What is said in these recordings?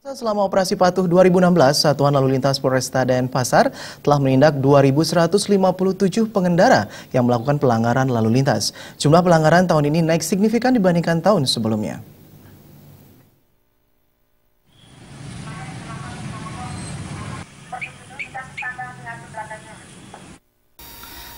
Selama operasi patuh 2016, Satuan Lalu Lintas Polresta Denpasar telah menindak 2.157 pengendara yang melakukan pelanggaran lalu lintas. Jumlah pelanggaran tahun ini naik signifikan dibandingkan tahun sebelumnya.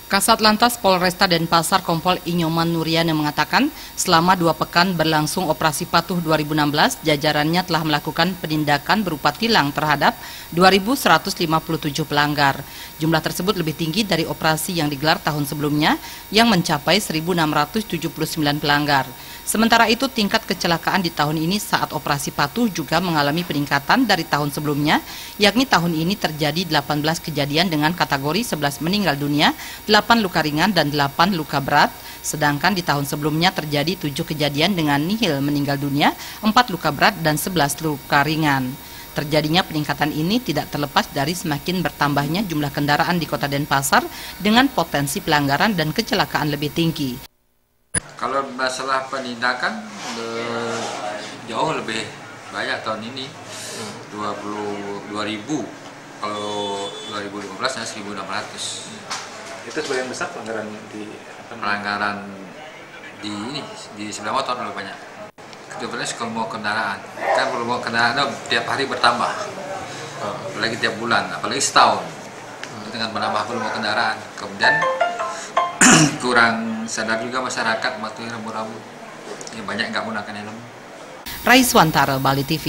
Kasat Lantas Polresta Denpasar Kompol Inyoman Nurian yang mengatakan selama 2 pekan berlangsung operasi patuh 2016, jajarannya telah melakukan penindakan berupa tilang terhadap 2.157 pelanggar. Jumlah tersebut lebih tinggi dari operasi yang digelar tahun sebelumnya yang mencapai 1.679 pelanggar. Sementara itu tingkat kecelakaan di tahun ini saat operasi patuh juga mengalami peningkatan dari tahun sebelumnya, yakni tahun ini terjadi 18 kejadian dengan kategori 11 meninggal dunia, 8 luka ringan dan 8 luka berat, sedangkan di tahun sebelumnya terjadi 7 kejadian dengan nihil meninggal dunia, 4 luka berat dan 11 luka ringan. Terjadinya peningkatan ini tidak terlepas dari semakin bertambahnya jumlah kendaraan di Kota Denpasar dengan potensi pelanggaran dan kecelakaan lebih tinggi. Kalau masalah penindakan jauh lebih banyak tahun ini, 22.000. Kalau 2015 nya 1.600. Itu sebagian besar pelanggaran di sebelah motor lebih banyak. Kebetulan kalau kendaraan, kan volume kendaraan tiap hari bertambah, apalagi tiap bulan, apalagi setahun. Dengan menambah volume kendaraan, kemudian kurang sadar juga masyarakat waktu rambu-rambu, banyak nggak menggunakan helm. Raiswantara, Bali TV.